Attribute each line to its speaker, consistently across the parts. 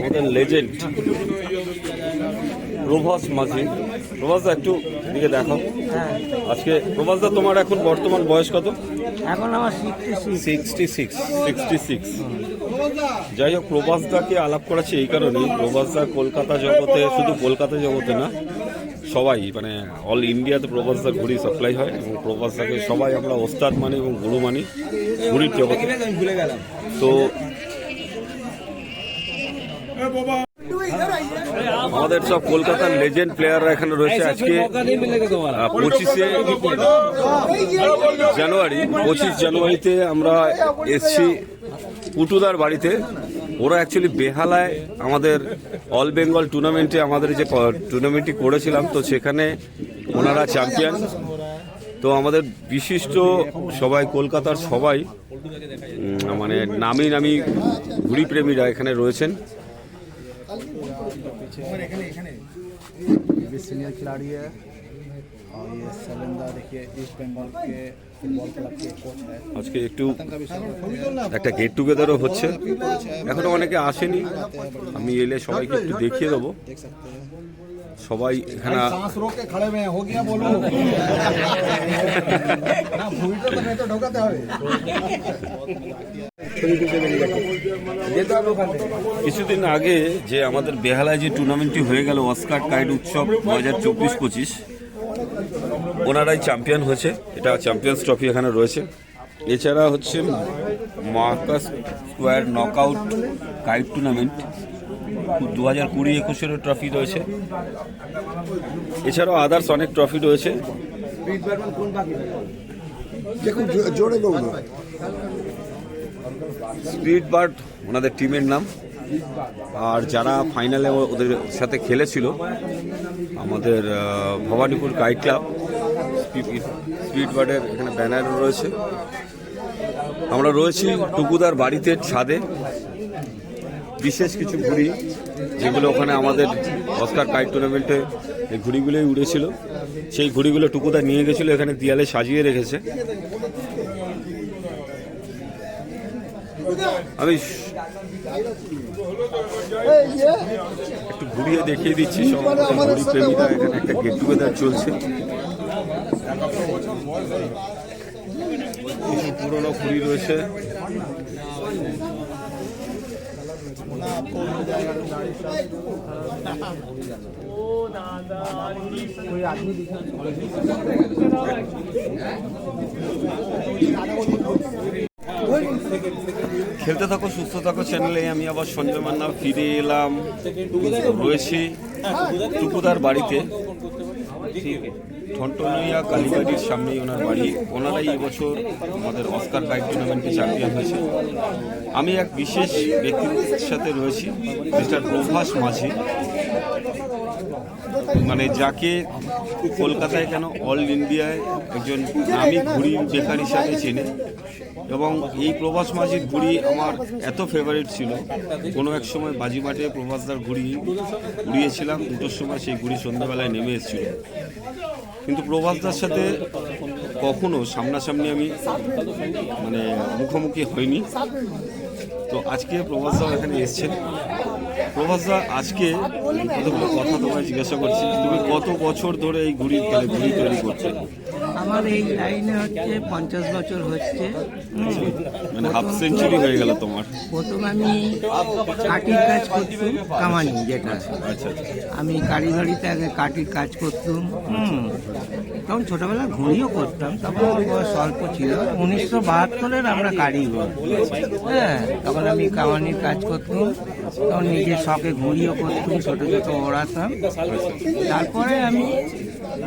Speaker 1: আমাদের লেজেন্ড প্রভাস মাঝি। প্রভাসদা একটু দিকে দেখো। আজকে প্রভাসদা তোমার এখন বর্তমান বয়স কত?
Speaker 2: এখন আমার
Speaker 1: 66। যাই হোক, প্রভাসদাকে আলাপ করাচ্ছি এই কারণেই, প্রভাসদা কলকাতা জগতে, শুধু কলকাতা জগতে না, সবাই মানে অল ইন্ডিয়াতে প্রভাসদার ঘুড়ি সাপ্লাই হয় এবং প্রভাসদাকে সবাই আমরা ওস্তাদ মানি এবং গুরু মানি ঘুড়ির জগতে। তো আমাদের সব কলকাতার লেজেন্ড প্লেয়াররা এখানে রয়েছে। আজকে 25 জানুয়ারিতে আমরা এসছি পুটুদার বাড়িতে। ওরা অ্যাকচুয়ালি বেহালায় আমাদের অল বেঙ্গল টুর্নামেন্টে, আমাদের যে টুর্নামেন্টটি করেছিলাম, তো সেখানে ওনারা চ্যাম্পিয়ন। তো আমাদের বিশিষ্ট সবাই, কলকাতার সবাই মানে নামি নামি ঘুড়ি প্রেমীরা এখানে রয়েছেন।
Speaker 3: ये सीनियर खिलाड़ी है और ये सलेंदा देखिए ईस्ट बंगाल के फुटबॉल क्लब के कोच है।
Speaker 1: আজকে একটু একটা গেট টুগেদারও হচ্ছে, এখনো অনেকে আসেনি, আমি এলে সবাইকে একটু দেখিয়ে দেবো। সবাই এখানে কিছুদিন আগে যে আমাদের বেহালায় যে টুর্নামেন্টটি হয়ে গেল অস্কার কাইট উৎসব 2024-25, ওনারাই চ্যাম্পিয়ন হয়েছে। এটা চ্যাম্পিয়ন্স ট্রফি এখানে রয়েছে। এছাড়া হচ্ছে Marcus square knockout kite tournament 2020-21-এর ট্রফি রয়েছে। এছাড়াও আদার্স অনেক ট্রফি রয়েছে। স্পিড বার্ড ওনাদের টিমের নাম। আর যারা ফাইনালে ওদের সাথে খেলেছিল, আমাদের ভবানীপুর কাইট ক্লাব, স্পিড বার্ডের এখানে ব্যানার রয়েছে। আমরা রয়েছি টুকুদার বাড়িতে ছাদে। বিশেষ কিছু ঘুড়ি যেগুলো ওখানে আমাদের অস্কার কাইট টুর্নামেন্টে এই ঘুড়িগুলোই উড়েছিল, সেই ঘুড়িগুলো টুকুদা নিয়ে গেছিলো, এখানে দেয়ালে সাজিয়ে রেখেছে। আমি একটু ঘুরিয়ে দেখিয়ে দিচ্ছি সব ঘুড়ি প্রেমীরা। এখানে একটা গেট টুগেদার চলছে। কিছু পুরোনো ঘুড়ি রয়েছে। খেলতে থাকো, সুস্থ থাকো চ্যানেলে আমি আবার সঞ্জয় মান্না ফিরে এলাম। রয়েছি টুকুদার বাড়িতে, ঠন্টনিয়া কালীবাড়ির সামনেই ওনার বাড়ি। ওনারাই এবছর আমাদের অস্কার কাইট টুর্নামেন্টে চ্যাম্পিয়ন হয়েছে। আমি এক বিশেষ ব্যক্তির সাথে রয়েছি, মিস্টার প্রভাস মাঝি, মানে যাকে কলকাতায় কেন অল ইন্ডিয়ায় একজন নামী ঘুড়ি বেকার হিসাবে চেনে। এবং এই প্রভাস মাঝির ঘুড়ি আমার এত ফেভারিট ছিল, কোনো এক সময় বাজিমাঠে প্রভাসদার ঘুড়ি উড়িয়েছিলাম। 2টোর সময় সেই ঘুড়ি সন্ধ্যাবেলায় নেমে এসেছিল, কিন্তু প্রভাসদার সাথে কখনো সামনাসামনি আমি মানে মুখোমুখি হইনি। তো আজকে প্রভাসদাও এখানে এসছেন। প্রভাসদা, আজকে কতগুলো কথা তোমায় জিজ্ঞাসা করছি, তুমি কত বছর ধরে এই ঘুড়ি তৈরি করছো?
Speaker 2: আমার এই লাইনে হচ্ছে 50 বছর হচ্ছে,
Speaker 1: মানে হাফ সেঞ্চুরি হয়ে গেল তোমার।
Speaker 2: প্রথম আমি কাঠির কাজ করতাম, কামানি যেটা।
Speaker 1: আচ্ছা,
Speaker 2: আমি কারিগরিতে আগে কাঠির কাজ করতাম। তখন ছোটবেলা ঘুড়িও করতাম, তখন বয়স অল্প ছিল। 1972-এর আমরা কারিগর। হ্যাঁ, তখন আমি কামানির কাজ করতাম, তখন নিজের শখে ঘুড়িও করতাম, ছোট ছোট ওড়াতাম। তারপরে আমি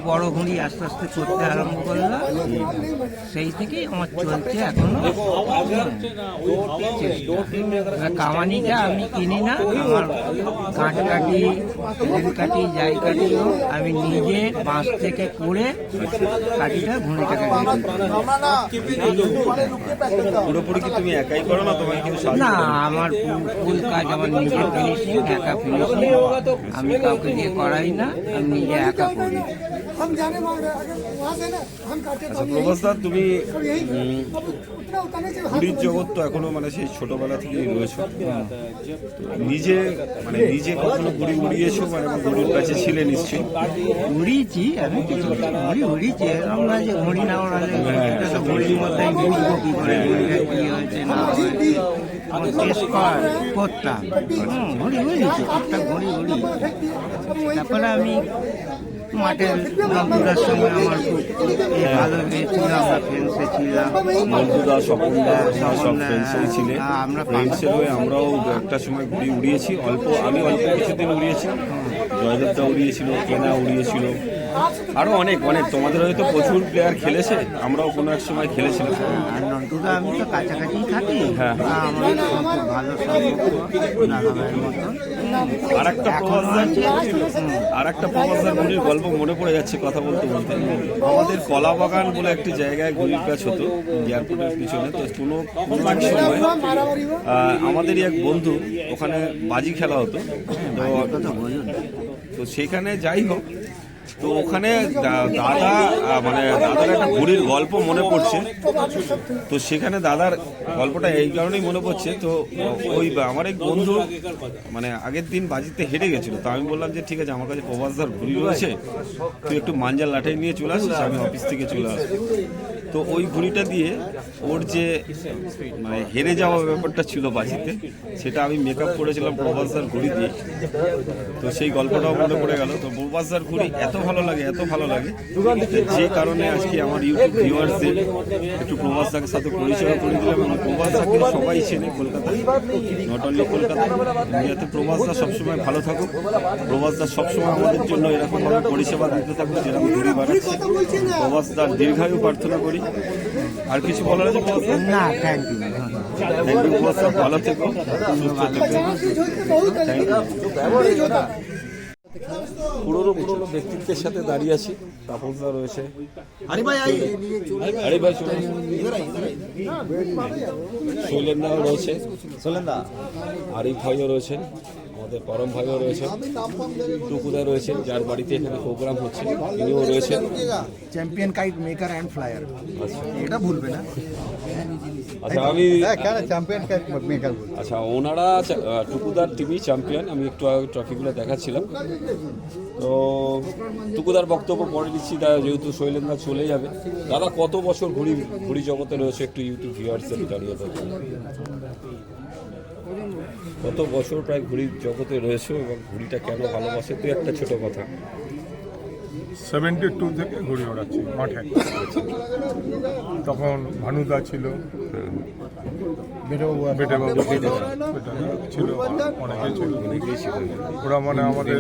Speaker 2: বড় ঘুড়ি আস্তে আস্তে করতে আরম্ভ করলাম। সেই থেকেই আমার চলছে এখনো। কামানিটা আমি কিনি না, আমার কাঠ কাটি, রেল কাটি, যাই কাটিও আমি নিজে বাঁশ থেকে করে কাঠিটা ঘুড়িটাকে
Speaker 1: পুরোপুরি কি তুমি একাই করো না? তোমাকে কিন্তু
Speaker 2: না, আমার ফুল কাজ আমার নিজে ফিনিশিং, একা ফিনিশিং। আমি কাউকে দিয়ে করাই না, আমি নিজে একা করি।
Speaker 4: हम जाने मांग रहे हैं अगर वहाँ से ना हम काटे तो
Speaker 1: আচ্ছা
Speaker 4: हम
Speaker 1: প্রভাস দা তুমি
Speaker 4: यही अब उतना उतरने से हाथ
Speaker 1: ঘুড়ির জগৎ তো এখনো মানে সেই ছোটবেলা থেকেই রয়েছে তো নিজে মানে নিজে কখনো ঘুড়ি উড়িয়েছো মানে ঘুড়ির কাছে ছিলে নিশ্চয়ই
Speaker 2: উড়িয়েছি আমি কিছু ঘড়ি উড়িয়েছি এরকম না যে ঘড়ি না ওড়ালে এটা তো ঘড়ির মধ্যেই বুঝবো কি করে ঘড়িটা কি হয়েছে না হয়েছে আমি টেস্ট করতাম ঘড়ি উড়িয়েছি একটা ঘড়ি উড়ি তারপরে আমি মাঠের বন্ধুদের সঙ্গে আমার খুব ভালো লেগেছিল আমরা ফ্রেন্ডসে ছিলাম
Speaker 1: বন্ধুদা স্বপনদা সব ফ্রেন্ডসই ছিলেন
Speaker 2: আমরা
Speaker 1: ফ্রেন্ডসের হয়ে আমরাও একটা সময় ঘুড়ি উড়িয়েছি আমি অল্প কিছুদিন উড়িয়েছি জয়দেবদা উড়িয়েছিল কেনা উড়িয়েছিল আরো অনেক অনেক তোমাদের হয়তো প্রচুর প্লেয়ার খেলেছে আমরাও কোনো এক সময় খেলেছিলাম
Speaker 2: আর নন্টুদা আমি তো কাছাকাছি থাকি
Speaker 1: হ্যাঁ।
Speaker 2: আমার খুব ভালো সম্পর্ক দাদা ভাইয়ের মতন
Speaker 1: আর একটা প্রবাসদার ঘুড়ির গল্প মনে পড়ে যাচ্ছে কথা বলতে বলতে আমাদের কলাবাগান বলে একটি জায়গায় ঘুড়ির প্যাচ হতো এয়ারপোর্টের পিছনে তো কোনো এক সময় আমাদেরই এক বন্ধু ওখানে বাজি খেলা হতো তো সেখানে যাই হোক তো ওখানে দাদা মানে দাদার একটা ঘুড়ির গল্প মনে পড়ছে তো সেখানে দাদার গল্পটা এই কারণেই মনে পড়ছে তো ওই আমার এক বন্ধু মানে আগের দিন বাজিতে হেরে গেছিল তো আমি বললাম যে ঠিক আছে আমার কাছে প্রবাসদার ঘুড়ি রয়েছে তুই একটু মাঞ্জার লাঠাই নিয়ে চলে আসিস আমি অফিস থেকে চলে আসবো তো ওই ঘুড়িটা দিয়ে ওর যে মানে হেরে যাওয়া ব্যাপারটা ছিল বাজিতে সেটা আমি মেকআপ করেছিলাম প্রবাসদার ঘুড়ি দিয়ে তো সেই গল্পটাও মনে পড়ে গেল তো প্রবাসদার ঘুড়ি এত ভালো লাগে যে কারণে আজকে আমার ইউটিউব ভিউয়ার্সদের একটু প্রবাসদার সাথে পরিচয় করে দিলাম এবং প্রবাসদাকে সবাই চেনে কলকাতায় নট অনলি কলকাতায় ইন্ডিয়াতে প্রবাসদা সবসময় ভালো থাকুক প্রবাসদা সবসময় আমাদের জন্য এরকমভাবে পরিষেবা দিতে থাকুক যেরকম ঘুড়ি বাড়াচ্ছে প্রবাসদার দীর্ঘায়ু প্রার্থনা করি আর কিছু বলার আছে
Speaker 2: না থ্যাংক ইউ
Speaker 1: থ্যাংক ইউ প্রবাসদা ভালো থেকো সুস্থ থেকো পুরনো ব্যক্তিত্বের সাথে দাঁড়িয়ে আছি তাপসদা রয়েছে আরে ভাই শৈলেনদাও রয়েছে আরিফ ভাইও রয়েছেন আমাদের পরম ভাইও রয়েছেন টুকুদা রয়েছেন যার বাড়িতে এখানে প্রোগ্রাম হচ্ছে তিনিও রয়েছেন
Speaker 3: champion kite maker and flyer এটা ভুলবে না
Speaker 1: আচ্ছা আমি
Speaker 3: কেন চ্যাম্পিয়ন কাইট মেকার
Speaker 1: আচ্ছা ওনারা টুকুদার টিভি চ্যাম্পিয়ন আমি একটু আগে ট্রফিগুলো দেখাচ্ছিলাম তো টুকুদার বক্তব্য পরে দিচ্ছি যেহেতু শৈলেন্দা চলে যাবে দাদা কত বছর ঘুড়ি জগতে রয়েছে একটু ইউটিউব ভিউয়ার্সদের জানিয়ে দেবে কত বছর প্রায় ঘুড়ির জগতে রয়েছে এবং ঘুড়িটা কেন ভালোবাসে তুই একটা ছোট কথা
Speaker 5: 72 থেকে ঘুড়ি ওড়াচ্ছি মাঠে তখন ভানুদা ছিল বেটেবাবু ছিল অনেকে ছিল ওরা মানে আমাদের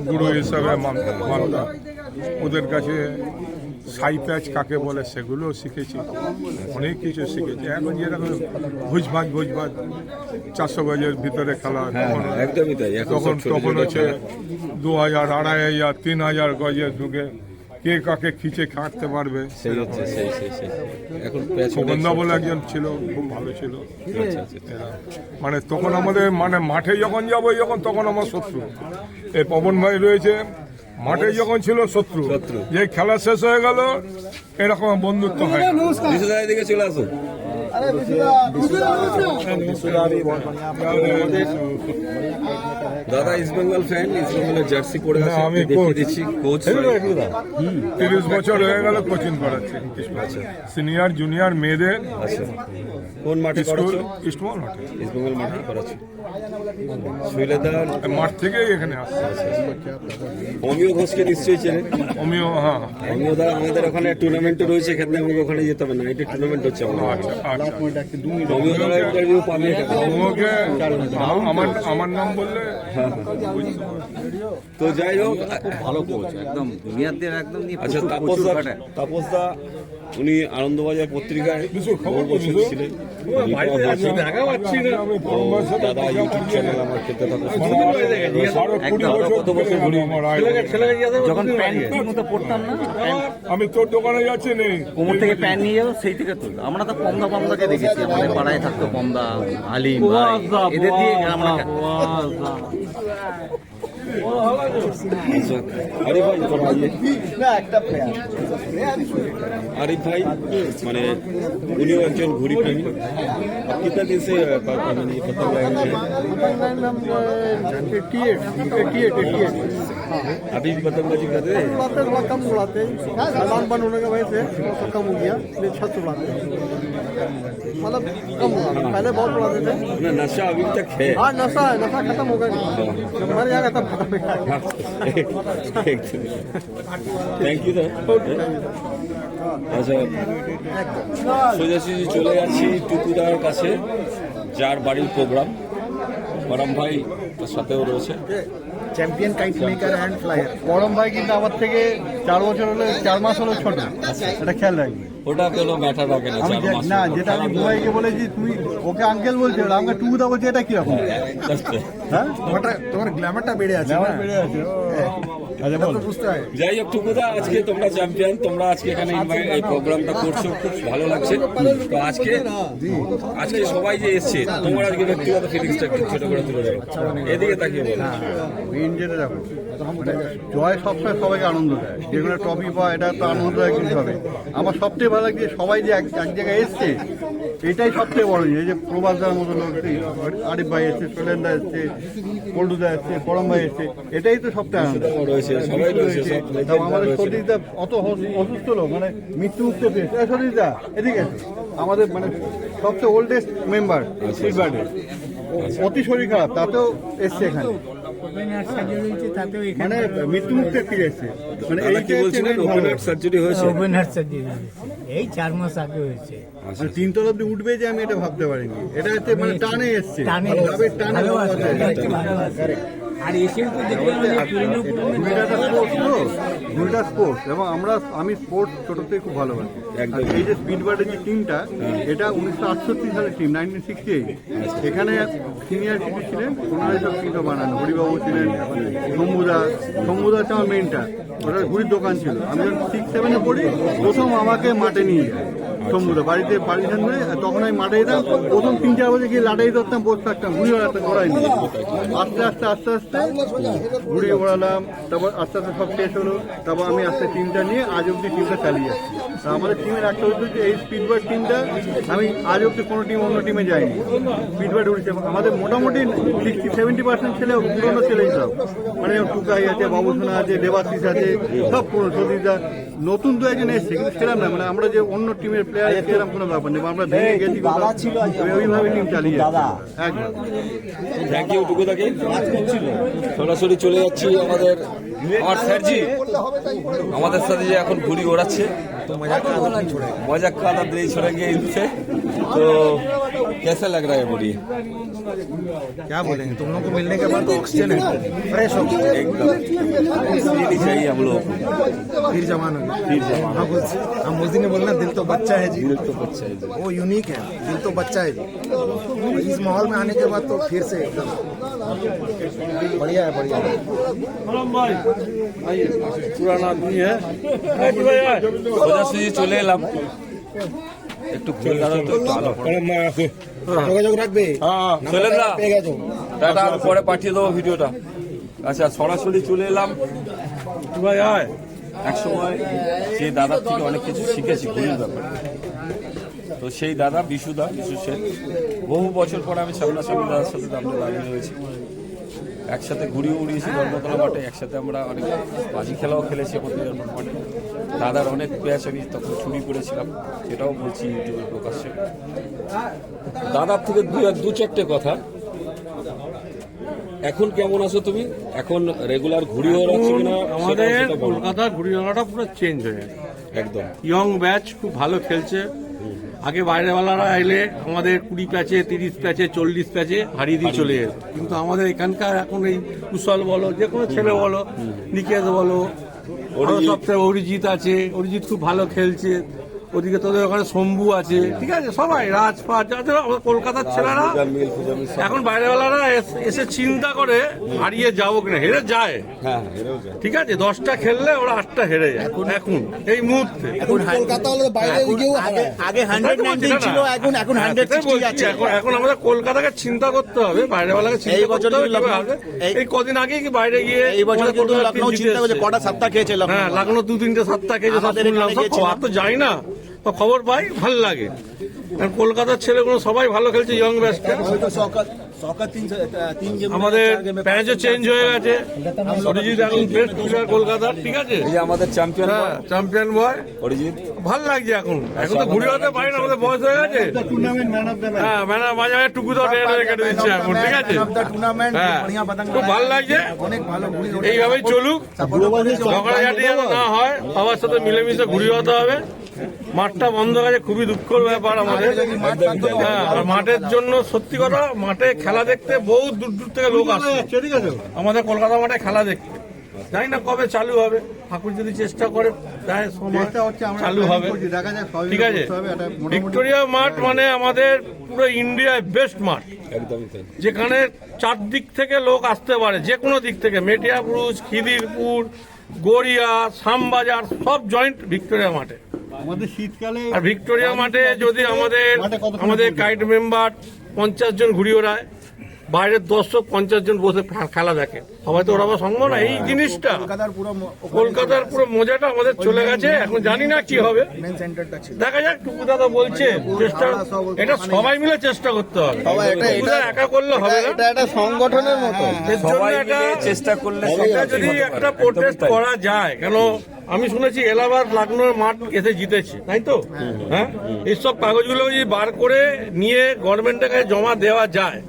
Speaker 5: গুরু হিসাবে মানতা ওদের কাছে সাই প্যাচ কাকে বলে সেগুলোও শিখেছি অনেক কিছু শিখেছি এখন যেরকম ভুজভাজ 400 গজের ভিতরে খেলা তখন হচ্ছে 2000 2500 3000 গজের ঢুকে কে কাকে খিচে খাটতে পারবে সুগন্ধা বলে একজন ছিল খুব ভালো ছিল মানে তখন আমাদের মানে মাঠে যখন যাবো তখন আমার শত্রু এই পবন ভাই রয়েছে মাঠে যখন ছিল শত্রু যে খেলা শেষ হয়ে গেল এরকম বন্ধুত্ব হয়
Speaker 1: চলে আসো দাদা ইস্ট বেঙ্গল ফ্যান ইস্ট বেঙ্গলের জার্সি পরে
Speaker 5: আমি
Speaker 1: দিচ্ছি কোচ
Speaker 5: 30 বছর হয়ে গেল কোচিং করাচ্ছি সিনিয়র জুনিয়র মেয়েদের
Speaker 1: কোন মাঠে করাচ্ছো
Speaker 5: ইস্টবেঙ্গল মাঠে
Speaker 1: ইস্ট বেঙ্গল মাঠে করাচ্ছি শৈলেদা
Speaker 5: মাঠ থেকেই এখানে আসছে
Speaker 1: অমিয় ঘোষকে নিশ্চয়ই চেনেন
Speaker 5: অমিয় হ্যাঁ
Speaker 1: অমিয় দা আমাদের ওখানে টুর্নামেন্ট রয়েছে এখানে আমাকে ওখানে যেতে হবে নাইটের টুর্নামেন্ট হচ্ছে অমিয় দার ইন্টারভিউ পাবে
Speaker 5: আমার নাম বললে
Speaker 1: তো যাই হোক
Speaker 2: ভালো কোচ একদম দুনিয়াতে একদম
Speaker 1: আচ্ছা তাপসদা উনি আনন্দবাজার পত্রিকায় বছর ছিলেন দাদা ইউটিউব চ্যানেল আমার খেতে থাকো
Speaker 6: যখন প্যান্ট মতো পড়তাম না
Speaker 5: আমি তোর দোকানে যাচ্ছি নেই
Speaker 6: কোমর থেকে প্যান্ট নিয়ে যাবো সেই থেকে তুলতো আমরা তো পমদাকে দেখেছি আমাদের পাড়ায় থাকতো পমদা আলিম এদের দিয়ে আমরা
Speaker 1: अच्छा, আরিফ ভাই थोड़ा आइए। আরিফ ভাই মানে উনিও একজন ঘুড়ি প্রেমী। आप कितना दिन से पतंग लगाने हैं? अभी भी पतंगबाजी कर रहे हैं?
Speaker 7: थोड़ा कम उड़ाते हैं, मैदान बंद होने की वजह से थोड़ा कम हो गया, इसलिए छत उड़ाते हैं, मतलब कम उड़ाते हैं। पहले बहुत उड़ाते थे।
Speaker 1: ना नशा अभी तक है।
Speaker 7: हाँ नशा है, नशा खत्म हो गया नहीं, जब मर जाएगा तब खत्म हो जाएगा।
Speaker 1: থ্যাংক ইউ দা। আচ্ছা সোজাসুজি চলে যাচ্ছি টুকুদার কাছে, যার বাড়ির প্রোগ্রাম। বরম ভাই তার সাথেও রয়েছে।
Speaker 3: Champion kite maker and flyer বড়ম ভাই কিন্তু আমার থেকে 4 বছর হলে 4 মাস হলো ছোট, এটা খেয়াল রাখবি।
Speaker 1: ওটা কোনো ম্যাটার রাখে না।
Speaker 3: আমি না, যেটা আমি বুয়াইকে বলেছি তুই ওকে আঙ্কেল বলছে, আমাকে টুকুদা বলছে, এটা কিরকম? হ্যাঁ তোমার গ্ল্যামারটা বেড়ে আছে, বেড়ে আছে। আচ্ছা বল, বুঝতে হয়।
Speaker 1: যাই হোক টুকুদা, আজকে তোমরা চ্যাম্পিয়ন, তোমরা আজকে এখানে এই প্রোগ্রামটা করছো, খুব ভালো লাগছে। তো আজকে সবাই যে এসছে, তোমার আজকে ব্যক্তিগত ফিলিংসটা একটু ছোট করে তুলে দেবো, এদিকে তাকিয়ে বলো।
Speaker 3: মেইন যেটা দেখো, মানে জয় সবসময় সবাইকে আনন্দ দেয়, যে কোনো ট্রফি পাওয়া এটা তো আনন্দদায়ক জিনিস হবে। আমার সবচেয়ে ভালো লাগছে সবাই যে এক জায়গায় এসছে, এটাই সবচেয়ে বড় জিনিস। এই যে প্রবাসদার মতো লোক, আরিফ ভাই এসছে, সোলেন্দা এসছে, পল্টুদা এসছে, পরম ভাই এসছে, এটাই তো সবচেয়ে আনন্দ। আমাদের সতীশদা অত অসুস্থ লোক, মানে মৃত্যুমুক্ত পেয়েছে। সতীশদা এদিকে আমাদের মানে সবচেয়ে ওল্ডেস্ট মেম্বার সিলভার্ডে, অতি শরীর খারাপ, তাতেও এসছে এখানে, মানে মৃত্যুমুক্ত ফিরে এসছে। মানে এই
Speaker 1: সার্জারি হয়েছে,
Speaker 8: এই 4 মাস আগে হয়েছে।
Speaker 3: মানে 3 তলা অব্দি উঠবে যে আমি এটা ভাবতে পারিনি। এটা হচ্ছে মানে টানে এসছে, টানে
Speaker 8: আর এসেও তো দেখলাম
Speaker 3: দুইটা স্পোর্টস, এবং আমি স্পোর্টস ছোট থেকে খুব ভালোবাসি। এই যে স্পিডবার্ডের যে টিমটা, এটা 1968 সালের টিম, 1968। এখানে সিনিয়র কিছু ছিলেন, ওনারা সব টিমটা বানানো। হরিবাবু ছিলেন, শম্ভুদা হচ্ছে আমার মেনটা, ওটার ঘুড়ির দোকান ছিল। আমি যখন 6-7-এ পড়ি, প্রথম আমাকে মাঠে নিয়ে যায় শম্ভুদা, বাড়িতে পারমিশন করে। তখন আমি মাঠে যেতাম, প্রথম 3-4 বছর গিয়ে লাটাই ধরতাম, বসে থাকতাম, ঘুড়ি ওড়াই নিয়ে। আস্তে আস্তে ঘুড়ি ওড়ালাম, তারপর আস্তে আস্তে সব শেষ হলো। তারপর আমি আস্তে টিমটা নিয়ে আজ অব্দি টিমটা চালিয়ে যাচ্ছি। তা আমাদের টিমের একটা হচ্ছে এই স্পিডবার্ড টিমটা, আমি আজ অব্দি কোনো টিম অন্য টিমে যাইনি, স্পিডবার্ড উঠেছে। আমাদের মোটামুটি 60-70% ছেলে পুরোনো ছেলেই সব, মানে টুকাই আছে, বাবুসোনা আছে, দেবাশিস আছে, সব পুরো সতীশদা। নতুন 2 একজন এসছে, কিন্তু সেরকম না, মানে আমরা যে অন্য টিমের প্লেয়ার সেরকম কোনো ব্যাপার নেই। আমরা ভেঙে গেছি, ওইভাবে টিম চালিয়ে একদম।
Speaker 1: থ্যাংক ইউ টুকুদাকে। সরাসরি চলে যাচ্ছি আমার স্যারজি আমাদের সাথে যে এখন ঘুড়ি ওড়াচ্ছে, तो मजा का नहीं छोड़ेंगे इनसे। तो कैसा लग रहा है बोलिए?
Speaker 3: क्या बोलेंगे, तुम लोग को मिलने के बाद ऑक्सीजन है, फ्रेश हो
Speaker 1: एकदम चाहिए हम लोग।
Speaker 3: फिर जमाना हम मोदी ने बोलना दिल तो बच्चा है जी,
Speaker 1: दिल तो बच्चा है जी,
Speaker 3: वो यूनिक है, दिल तो बच्चा है जी। इस माहौल में आने के बाद तो फिर से एकदम बढ़िया है, बढ़िया है।
Speaker 5: पुराना आदमी है,
Speaker 1: সোজাসুজি চলে এলাম, একটু ঘুরে দাঁড়াও তো, একটু আলো
Speaker 3: যোগাযোগ রাখবে,
Speaker 1: চলে না দাদা, পরে পাঠিয়ে দেবো ভিডিওটা। আচ্ছা সরাসরি চলে এলাম ভাই। এক সময় সেই দাদার থেকে অনেক কিছু শিখেছি ঘুড়ির ব্যাপারে। তো সেই দাদা বিশু সেন, বহু বছর পরে আমি সামনাসামনি দাদার সাথে আমরা দাঁড়িয়ে রয়েছি, একসাথে ঘুড়িও উড়িয়েছি ধর্মতলা মাঠে, একসাথে আমরা অনেক বাজি খেলাও খেলেছি আমাদের মাঠে। দাদার অনেক প্যাচ আমি তখন চুরি করেছিলাম, সেটাও বলছি ইউটিউবে প্রকাশ্যে। দাদার থেকে দু চারটে কথা। এখন কেমন আছো তুমি? এখন রেগুলার ঘুড়ি ওড়াচ্ছ কিনা?
Speaker 5: আমাদের কলকাতার ঘুড়ি ওড়াটা পুরো চেঞ্জ হয়ে গেছে,
Speaker 1: একদম
Speaker 5: ইয়ং ব্যাচ খুব ভালো খেলছে। আগে বাইরেওয়ালারা এলে আমাদের 20 প্যাচে, 30 প্যাচে, 40 প্যাচে হারিয়ে দিয়ে চলে যেত, কিন্তু আমাদের এখানকার এখন এই কুশল বলো, যে কোনো ছেলে বলো, নিকেশ বলো, সবচেয়ে অরিজিৎ আছে, অরিজিৎ খুব ভালো খেলছে।
Speaker 9: ওদিকে তোদের ওখানে শম্ভু আছে, ঠিক আছে, সবাই রাজপাট আছে। আমাদের কলকাতার ছেলেরা এখন বাইরেওয়ালারা এসে চিন্তা করে হারিয়ে যাবো কিনা, হেরে যায়, ঠিক আছে, 10টা খেললে ওরা 8টা হেরে যায় এখন এই মুহূর্তে।
Speaker 7: কলকাতা হলো বাইরে গিয়েও আগে 119 ছিল, এখন 160 আছে।
Speaker 9: এখন আমাদের কলকাতাকে চিন্তা করতে হবে, বাইরেওয়ালাকে চিন্তা করতে হবে। এই কদিন আগে কি বাইরে গিয়ে
Speaker 7: এই বছর কিন্তু লখনৌ চিন্তা করছে কটা সাতটা খেয়েছে লখনৌ।
Speaker 9: হ্যাঁ, লখনৌ 2-3টে 7টা খেয়েছে, সব শুনলাম, সব খবর তো যাই না, তো খবর পাই, ভালো লাগে। কারণ কলকাতার ছেলেগুলো সবাই ভালো খেলছে, ইয়ং ব্যাটসটা। আমাদের প্যাচও চেঞ্জ হয়ে গেছে, অরিজিৎ এখন বেস্ট প্লেয়ার কলকাতার, ঠিক আছে,
Speaker 1: আমাদের চ্যাম্পিয়ন
Speaker 9: চ্যাম্পিয়ন বয়,
Speaker 1: অরিজিৎ
Speaker 9: ভাল লাগছে। এখন তো ঘুরে হতে পারি না, আমাদের বয়স হয়ে গেছে। হ্যাঁ, ম্যান মাঝে মাঝে টুকু তো কেটে দিচ্ছে এখন, ঠিক আছে, হ্যাঁ, খুব ভালো লাগছে। এইভাবেই চলুক, ঝগড়াঝাটি যেন না হয়, সবার সাথে মিলেমিশে ঘুরে হতে হবে। মাঠটা বন্ধ হয়ে গেছে, খুবই দুঃখের ব্যাপার আমাদের। হ্যাঁ, আর মাঠের জন্য সত্যি কথা, মাঠে খেলা দেখতে বহু দূর দূর থেকে লোক আসে আমাদের কলকাতা মাঠে খেলা দেখতে। জানি না কবে চালু হবে, ঠাকুর যদি চেষ্টা করে দেয় সময় চালু হবে, ঠিক আছে। ভিক্টোরিয়া মাঠ মানে আমাদের পুরো ইন্ডিয়ায় বেস্ট মাঠ, যেখানে চারদিক থেকে লোক আসতে পারে, যে কোনো দিক থেকে, মেটিয়াপুরুষ, খিদিরপুর, গড়িয়া, শ্যামবাজার, সব জয়েন্ট ভিক্টোরিয়া মাঠে।
Speaker 3: আমাদের শীতকালে
Speaker 9: আর ভিক্টোরিয়া মাঠে যদি আমাদের কাইট মেম্বার 50 জন ঘুরি ওড়ায়, বাইরের দর্শক 50 জন বসে খেলা দেখে, সবাই তো ওরা সম্ভব না। এই জিনিসটা কলকাতার পুরো মজাটা আমাদের চলে গেছে, এখন জানি না কি হবে, দেখা যাক। টুকু দাদা বলছে চেষ্টা, এটা সবাই মিলে চেষ্টা করতে হবে, একা করলে হবে না,
Speaker 7: এটা একটা সংগঠনের মতো।
Speaker 1: চেষ্টা করলে
Speaker 9: যদি একটা প্রোটেস্ট করা যায়, কেন আমি শুনেছি এলাহাবাদ লখনৌ মাঠ এসে জিতেছে, তাই তো? হ্যাঁ, এইসব কাগজগুলো যদি বার করে নিয়ে গভর্নমেন্টের কাছে জমা দেওয়া যায়,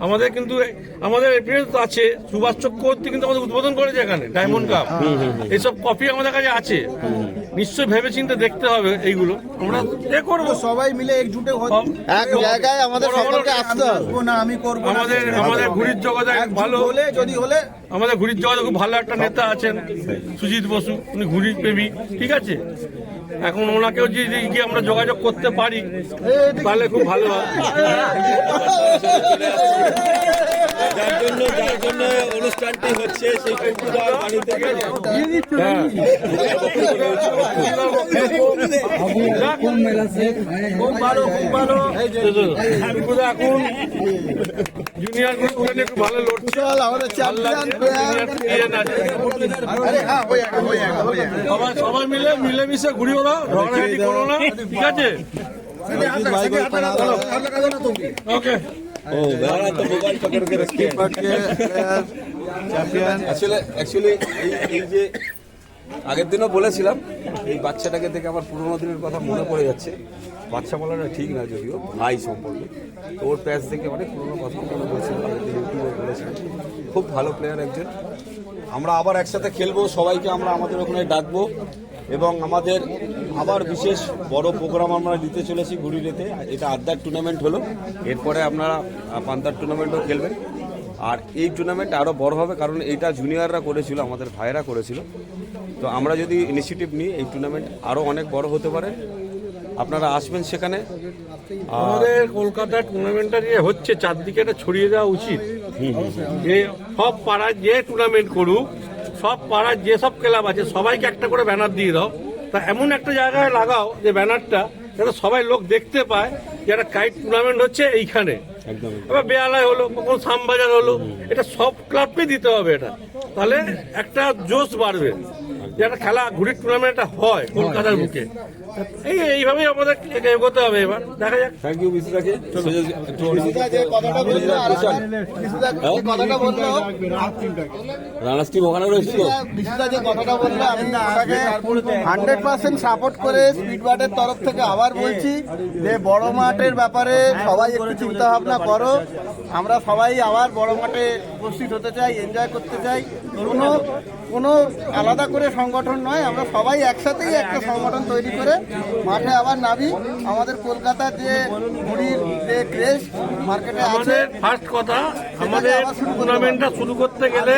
Speaker 9: আমাদের কিন্তু আমাদের এক্সপিরিয়েন্স আছে। সুভাষ চক্রবর্তী কিন্তু আমাদের উদ্বোধন করেছে এখানে ডায়মন্ড কাপ, এইসব কপি আমাদের কাছে আছে, নিশ্চয়ই ভেবে চিন্তে দেখতে হবে এইগুলো। আমরা এ করবো
Speaker 7: সবাই মিলে একজুটে এক জায়গায় আমাদের সকলকে আসতে হবে না, আমি করবো
Speaker 9: আমাদের ঘুরির জগতে ভালো
Speaker 7: হলে যদি হলে
Speaker 9: আমাদের ঘুরির জগতে খুব ভালো একটা নেতা আছেন, সুজিত বসু, উনি ঘুরির প্রেমী, ঠিক আছে। এখন ওনাকেও যদি গিয়ে আমরা যোগাযোগ করতে পারি তাহলে খুব ভালো হয়।
Speaker 1: যার জন্য অনুষ্ঠানটি হচ্ছে সেই বাড়ি থেকে
Speaker 9: এখন জুনিয়র গ্রুপ একটু ভালো লড়ছে, সবাই মিলেমিশে ঘুরি, ওরা ঝগড়াঝাটি করো না, ঠিক আছে, ওকে।
Speaker 1: অ্যাকচুয়ালি এই যে আগের দিনও বলেছিলাম, এই বাচ্চাটাকে দেখে আমার পুরোনো দিনের কথা মনে পড়ে যাচ্ছে। বাচ্চা বলাটা ঠিক না, যদিও ভাই সম্পর্কে, তো ওর প্যাচ দেখে অনেক পুরোনো কথা মনে পড়েছিল, ইউটিউবে বলেছিলাম। খুব ভালো প্লেয়ার একজন। আমরা আবার একসাথে খেলবো, সবাইকে আমরা আমাদের ওখানে ডাকবো, এবং আমাদের আবার বিশেষ বড় প্রোগ্রাম আমরা নিতে চলেছি ঘুরিলেতে। এটা আড্ডার টুর্নামেন্ট হলো, এরপরে আপনারা পান্তার টুর্নামেন্টও খেলবেন। আর এই টুর্নামেন্ট আরও বড় হবে, কারণ এইটা জুনিয়ররা করেছিল, আমাদের ভাইয়েরা করেছিল। তো আমরা যদি ইনিশিয়েটিভ নিই, এই টুর্নামেন্ট আরও অনেক বড় হতে পারে। আপনারা আসবেন সেখানে।
Speaker 9: আমাদের কলকাতার টুর্নামেন্টটা যে হচ্ছে, চারদিকে এটা ছড়িয়ে দেওয়া উচিত, যে সব পাড়ায় যে টুর্নামেন্ট করুক, সব পাড়ার যেসব ক্লাব আছে সবাইকে একটা করে ব্যানার দিয়ে দাও। তা এমন একটা জায়গায় লাগাও যে ব্যানারটা যাতে সবাই লোক দেখতে পায় যে একটা কাইট টুর্নামেন্ট হচ্ছে এইখানে। এবার বেহালায় হলো, কখন শ্যামবাজার হলো, এটা সব ক্লাবকে দিতে হবে এটা, তাহলে একটা জোশ বাড়বে যে একটা খেলা ঘুড়ির টুর্নামেন্টটা হয় কলকাতার বুকে। এইভাবেই আমাদের এগোতে হবে। এবার দেখা যাক।
Speaker 1: থ্যাংক ইউ বিশুদাকে। রানার্স টিম ওখানে রয়েছে,
Speaker 7: বিশুদা যে কথাটা বললো আমি 100% সাপোর্ট করে স্পিডবাটের তরফ থেকে আবার বলছি যে বড় মাঠের ব্যাপারে সবাই একটু চিন্তা ভাবনা করো। আমরা সবাই আবার বড় মাঠে উপস্থিত হতে চাই, এনজয় করতে চাই। কোনো কোনো আলাদা করে সংগঠন নয়, আমরা সবাই একসাথেই একটা সংগঠন তৈরি করে মাঠে আবার নামি। আমাদের কলকাতার যে ঘুড়ির যে ক্রেজ মার্কেটে আছে,
Speaker 9: আমাদের ফার্স্ট কথা, আমাদের টুর্নামেন্টটা শুরু করতে গেলে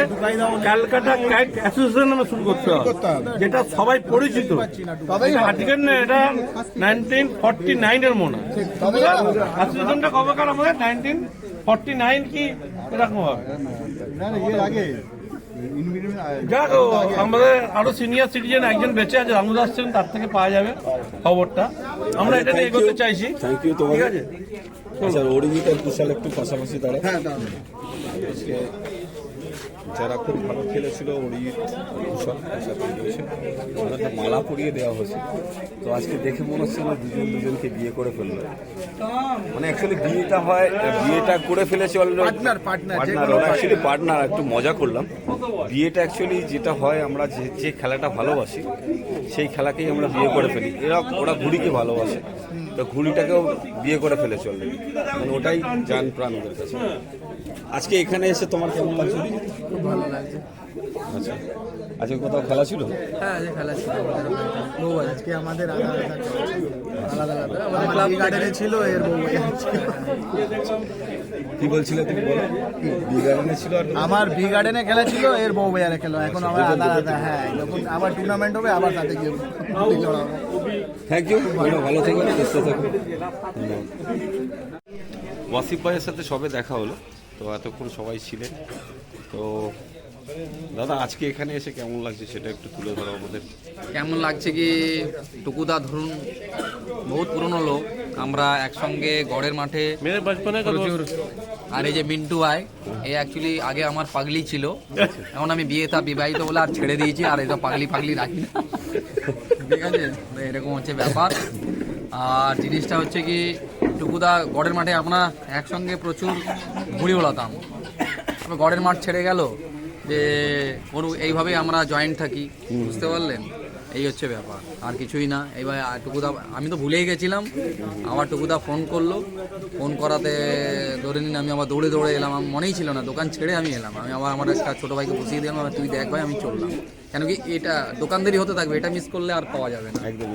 Speaker 9: ক্যালকাটা কাইট অ্যাসোসিয়েশন নামে শুরু করতে হবে, যেটা সবাই পরিচিত।
Speaker 7: তবেই হবে।
Speaker 9: আজকের না, এটা 1949 এর মনে হয়। অ্যাসোসিয়েশনটা কবেকার আমাদের 1949 কি এরকম হবে। যাক, আমাদের আরো সিনিয়র সিটিজেন একজন বেঁচে আছে, রামু দাস ছিলেন, তার থেকে পাওয়া যাবে খবরটা। আমরা এটা নিয়ে এগোতে চাইছি।
Speaker 1: থ্যাংক ইউ তোমাকে। আচ্ছা, অরিজিৎ আর কুশাল একটু পাশাপাশি দাঁড়া। আজকে যারা খুব ভালো খেলেছিল, অরিজিৎ কুশাল একসাথে রয়েছে, ওনাকে মালা পরিয়ে দেওয়া হয়েছে। তো আজকে দেখে মনে হচ্ছে না দুজনকে বিয়ে করে ফেললো। মানে অ্যাকচুয়ালি বিয়েটা করে ফেলেছে অলরেডি। পার্টনার, ওরা অ্যাকচুয়ালি পার্টনার। একটু মজা করলাম। বিয়েটা অ্যাকচুয়ালি যেটা হয়, আমরা যে খেলাটা ভালোবাসি সেই খেলাকেই আমরা বিয়ে করে ফেলি। ওরা ঘুড়িকে ভালোবাসে, তো ঘুড়িটাকেও বিয়ে করে ফেলেছে অলরেডি। মানে ওটাই জান প্রাণ ওদের কাছে। আজকে এখানে এসে তোমার কেমন লাগছে?
Speaker 2: খুব ভালো লাগছে।
Speaker 1: আচ্ছা, আজকে কোথাও খেলা ছিল?
Speaker 2: হ্যাঁ, আজকে খেলা ছিল।
Speaker 7: আজকে আমাদের আলাদা আমাদের গার্ডেনে ছিল, এর বউ
Speaker 1: কি বলছিলে তুমি? বলো। বি গার্ডেনে ছিল, আর
Speaker 7: আমার বি গার্ডেনে খেলা ছিল, এর বউ বাজারে খেলো। এখন আমরা আলাদা। হ্যাঁ, যখন আবার টুর্নামেন্ট হবে আবার তাতে গিয়ে
Speaker 1: থ্যাংক ইউ, ভালো থাকবেন, সুস্থ থাকবেন। ওয়াসিফ ভাইয়ের সাথে সবে দেখা হলো, তো এতক্ষণ সবাই ছিলেন। তো দাদা, আজকে এখানে এসে কেমন লাগছে সেটা একটু তুলে ধরো আমাদের।
Speaker 10: কেমন লাগছে কি, টুকুদা ধরুন বহুত পুরনো লোক, আমরা একসঙ্গে গড়ের মাঠে প্রচুর। আর এই যে মিন্টু ভাই, এই অ্যাকচুয়ালি আগে আমার পাগলি ছিল, এখন আমি বিবাহিত বলে আর ছেড়ে দিয়েছি, আর এটা পাগলি রাখি না, ঠিক আছে? এরকম হচ্ছে ব্যাপার। আর জিনিসটা হচ্ছে কি, টুকুদা গড়ের মাঠে আমরা একসঙ্গে প্রচুর ঘুড়ি ওড়াতাম। গড়ের মাঠ ছেড়ে গেল, যে এইভাবেই আমরা জয়েন্ট থাকি, বুঝতে পারলেন? এই হচ্ছে ব্যাপার, আর কিছুই না। এইবার টুকুদা, আমি তো ভুলেই গেছিলাম, আবার টুকুদা ফোন করলো, ফোন করাতে ধরে নিন আমি আবার দৌড়ে এলাম। আমার মনেই ছিল না, দোকান ছেড়ে আমি এলাম। আমি আবার আমার একটা ছোটো ভাইকে বসিয়ে দিলাম, তুই দেখ ভাই, আমি চললাম। কেন কি, এটা দোকানদারি হতে থাকবে, এটা মিস করলে আর পাওয়া যাবে না।
Speaker 1: একদম।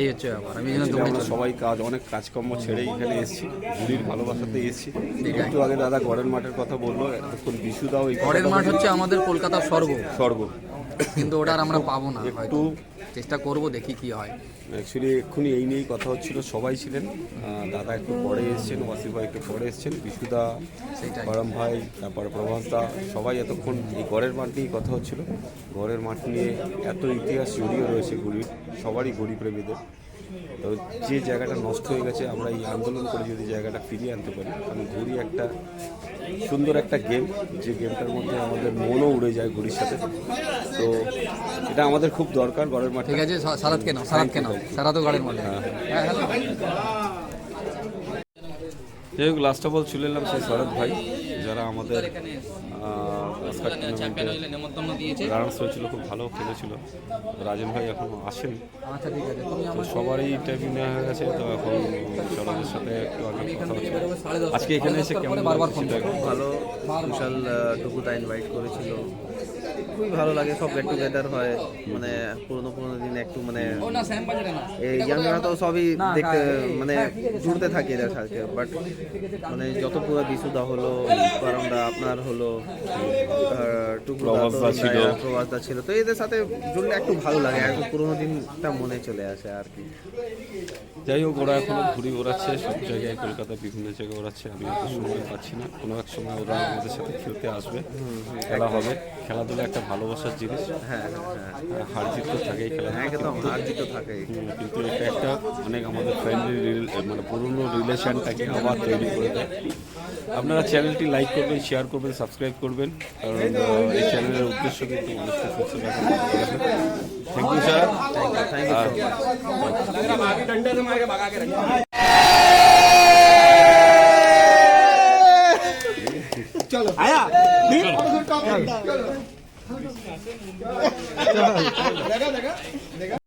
Speaker 10: এই হচ্ছে ব্যাপার। আমি
Speaker 1: আমরা সবাই অনেক কাজকর্ম ছেড়ে এখানে এসেছি, ঘুড়ির ভালোবাসাতে এসেছি। একটু আগে দাদা গড়ের মাঠের কথা বললো, এতক্ষণ বিশুদাও।
Speaker 10: গড়ের মাঠ হচ্ছে আমাদের কলকাতার স্বর্গ, কিন্তু ওটা আর আমরা পাবো না।
Speaker 1: একটু
Speaker 10: চেষ্টা করব, দেখি কি হয়।
Speaker 1: অ্যাকচুয়ালি এক্ষুনি এই নিয়েই কথা হচ্ছিল, সবাই ছিলেন। দাদা একটু পরে এসছেন, ওয়াসিফ ভাই একটু পরে এসছেন, বিশুদা, গরম ভাই, তারপর প্রভাস দা, সবাই এতক্ষণ এই গড়ের মাঠ নিয়েই কথা হচ্ছিল। গড়ের মাঠ নিয়ে এত ইতিহাস জড়িয়ে রয়েছে ঘুড়ির, সবারই ঘুড়ি প্রেমীদের। তো যে জায়গাটা নষ্ট হয়ে গেছে, আমরা এই আন্দোলন করে যদি জায়গাটা ফিরিয়ে আনতে পারি, কারণ ঘুড়ি একটা সুন্দর একটা গেম, যে গেমটার মধ্যে আমাদের মনও উড়ে যায় ঘুড়ির সাথে। তো এটা আমাদের খুব দরকার গড়ের মাঠে।
Speaker 10: ঠিক আছে, সারাত কেন সারা তো গড়ের মাঠে।
Speaker 1: যাই হোক, লাস্ট অফ অল চলে এলাম সেই শরৎ ভাই, যারা আমাদের রানার্স হয়েছিল, খুব ভালো খেলেছিল। রাজন ভাই এখনো আসেন, তো সবারই ইন্টারভিউ নেওয়া হয়ে গেছে। তো এখন শরতের সাথে একটু আগে কথা হচ্ছে। আজকে এখানে এসে কেমন
Speaker 2: খুব ভালো। বিশাল টুকুদা ইনভাইট করেছিল, খুবই ভালো লাগে। সব গেট টুগেদার হয়, মানে পুরোনো দিন একটু, মানে এই ইয়াংরা তো সবই দেখতে, মানে জুড়তে থাকে এদের সাথে। বাট মানে যত পুরো বিশুদা হলো, কারণটা আপনার হলো, প্রবাসদা ছিল, তো এদের সাথে জুড়লে একটু ভালো লাগে, একটু পুরোনো দিনটা মনে চলে আসে আর কি।
Speaker 1: যাই হোক, ওরা এখনো ঘুড়ি ওড়াচ্ছে সব জায়গায়, কলকাতায় বিভিন্ন জায়গায় ওড়াচ্ছে। আমি অত সময় পাচ্ছি না, কোনো এক সময় ওরা আমাদের সাথে খেলতে আসবে, খেলা হবে। খেলাধুলা একটা ভালোবাসার জিনিস।
Speaker 2: হ্যাঁ,
Speaker 1: হার জিত তো থাকেই, খেলা
Speaker 2: একদম হার জিত থাকেই,
Speaker 1: কিন্তু এটা একটা অনেক আমাদের ফ্রেন্ডলি, মানে পুরনো রিলেশনটাকে আবার তৈরি করে দেয়। আপনারা চ্যানেলটি লাইক করবেন, শেয়ার করবেন, সাবস্ক্রাইব করবেন, কারণ এই চ্যানেলের উদ্দেশ্য কিন্তু মানুষকে সুস্থ রাখা। থ্যাংক ইউ স্যার,
Speaker 7: চলো দেখা